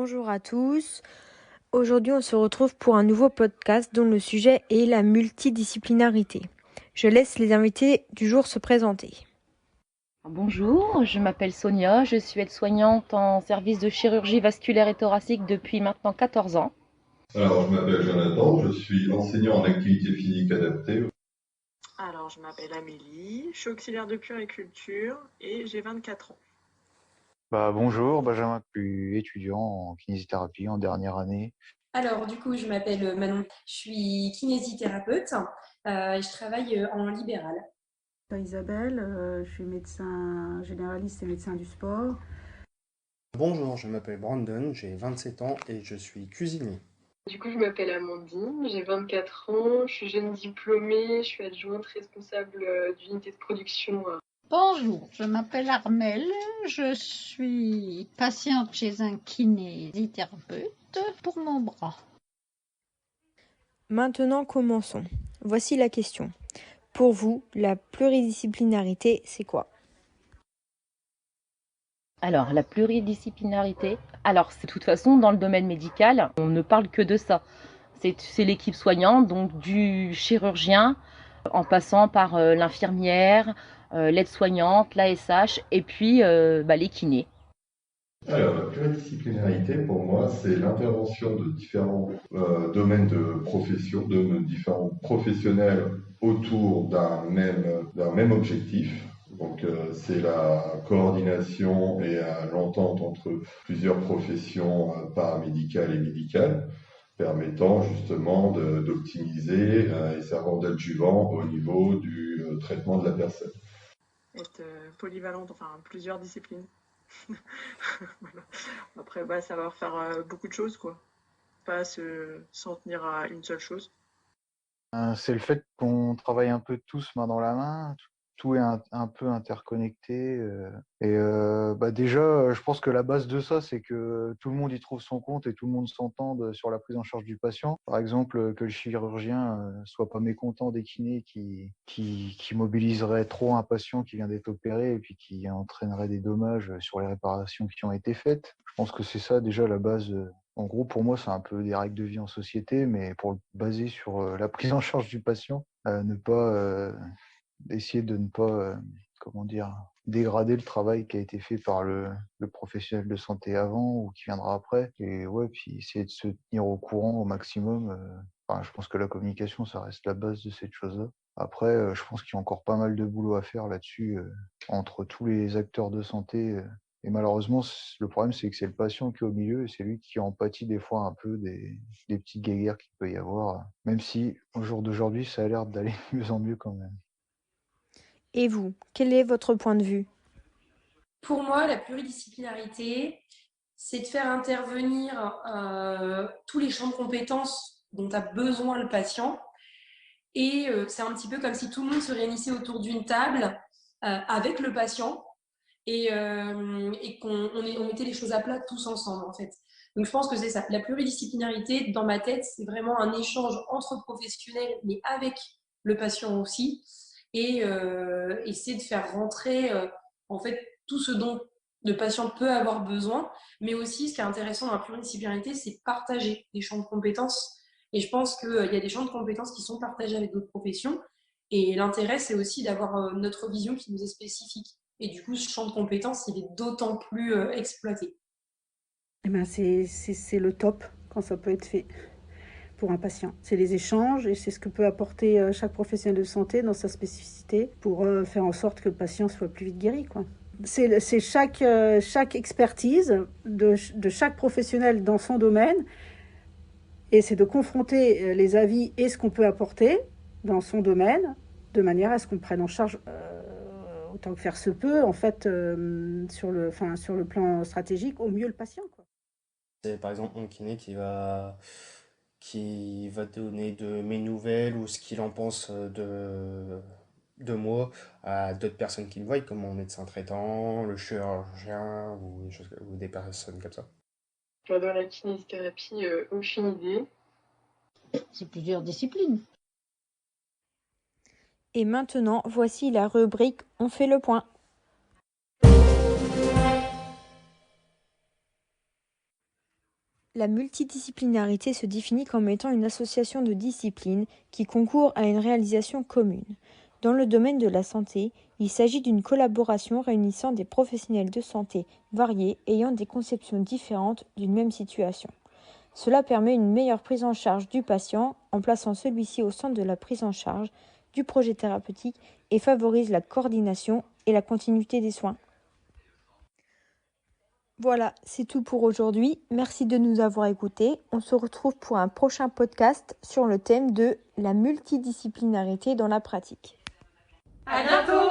Bonjour à tous. Aujourd'hui, on se retrouve pour un nouveau podcast dont le sujet est la multidisciplinarité. Je laisse les invités du jour se présenter. Bonjour, je m'appelle Sonia, je suis aide-soignante en service de chirurgie vasculaire et thoracique depuis maintenant 14 ans. Alors, je m'appelle Jonathan, je suis enseignant en activité physique adaptée. Alors, je m'appelle Amélie, je suis auxiliaire de puériculture et j'ai 24 ans. Bonjour, Benjamin, je suis étudiant en kinésithérapie en dernière année. Alors, du coup, je m'appelle Manon, je suis kinésithérapeute et je travaille en libéral. Isabelle, je suis médecin généraliste et médecin du sport. Bonjour, je m'appelle Brandon, j'ai 27 ans et je suis cuisinier. Du coup, je m'appelle Amandine, j'ai 24 ans, je suis jeune diplômée, je suis adjointe responsable d'unité de production. Bonjour, je m'appelle Armelle, je suis patiente chez un kinésithérapeute pour mon bras. Maintenant, commençons. Voici la question. Pour vous, la pluridisciplinarité, c'est quoi ? Alors, la pluridisciplinarité, de toute façon, dans le domaine médical, on ne parle que de ça. C'est l'équipe soignante, donc du chirurgien, en passant par l'infirmière, l'aide-soignante, l'ASH et puis les kinés. Alors, la pluridisciplinarité, pour moi, c'est l'intervention de différents domaines de profession, de différents professionnels autour d'un même objectif. Donc, c'est la coordination et l'entente entre plusieurs professions paramédicales et médicales, permettant justement d'optimiser et servant d'adjuvant au niveau du traitement de la personne. Être polyvalente, enfin plusieurs disciplines. Voilà. Après, ça va faire beaucoup de choses, quoi. Pas s'en tenir à une seule chose. C'est le fait qu'on travaille un peu tous main dans la main, tout est un peu interconnecté. Déjà, je pense que la base de ça, c'est que tout le monde y trouve son compte et tout le monde s'entende sur la prise en charge du patient. Par exemple, que le chirurgien soit pas mécontent des kinés qui mobiliseraient trop un patient qui vient d'être opéré et puis qui entraînerait des dommages sur les réparations qui ont été faites. Je pense que c'est ça déjà la base. En gros, pour moi, c'est un peu des règles de vie en société, mais pour le baser sur la prise en charge du patient, essayer de ne pas, dégrader le travail qui a été fait par le professionnel de santé avant ou qui viendra après. Et ouais, puis essayer de se tenir au courant au maximum. Je pense que la communication, ça reste la base de cette chose-là. Après, je pense qu'il y a encore pas mal de boulot à faire là-dessus entre tous les acteurs de santé. Et malheureusement, le problème, c'est que c'est le patient qui est au milieu et c'est lui qui en pâtit des fois un peu des petites guéguerres qu'il peut y avoir, même si au jour d'aujourd'hui, ça a l'air d'aller de mieux en mieux quand même. Et vous, quel est votre point de vue ? Pour moi, la pluridisciplinarité, c'est de faire intervenir tous les champs de compétences dont a besoin le patient. Et c'est un petit peu comme si tout le monde se réunissait autour d'une table avec le patient et qu'on mettait les choses à plat tous ensemble, en fait. Donc, je pense que c'est ça. La pluridisciplinarité, dans ma tête, c'est vraiment un échange entre professionnels, mais avec le patient aussi. Et c'est de faire rentrer, en fait, tout ce dont le patient peut avoir besoin. Mais aussi, ce qui est intéressant dans la pluridisciplinarité, c'est partager les champs de compétences. Et je pense qu'il y a des champs de compétences qui sont partagés avec d'autres professions. Et l'intérêt, c'est aussi d'avoir notre vision qui nous est spécifique. Et du coup, ce champ de compétences, il est d'autant plus exploité. C'est le top quand ça peut être fait pour un patient. C'est les échanges et c'est ce que peut apporter chaque professionnel de santé dans sa spécificité pour faire en sorte que le patient soit plus vite guéri, quoi. C'est chaque expertise de chaque professionnel dans son domaine et c'est de confronter les avis et ce qu'on peut apporter dans son domaine de manière à ce qu'on prenne en charge autant que faire se peut, en fait, sur le plan stratégique, au mieux le patient, quoi. C'est par exemple mon kiné qui va donner de mes nouvelles ou ce qu'il en pense de moi à d'autres personnes qui le voient, comme mon médecin traitant, le chirurgien ou des personnes comme ça. Dans la kinésithérapie, aucune idée. C'est plusieurs disciplines. Et maintenant, voici la rubrique On fait le point. La multidisciplinarité se définit comme étant une association de disciplines qui concourent à une réalisation commune. Dans le domaine de la santé, il s'agit d'une collaboration réunissant des professionnels de santé variés ayant des conceptions différentes d'une même situation. Cela permet une meilleure prise en charge du patient en plaçant celui-ci au centre de la prise en charge du projet thérapeutique et favorise la coordination et la continuité des soins. Voilà, c'est tout pour aujourd'hui. Merci de nous avoir écoutés. On se retrouve pour un prochain podcast sur le thème de la multidisciplinarité dans la pratique. À bientôt!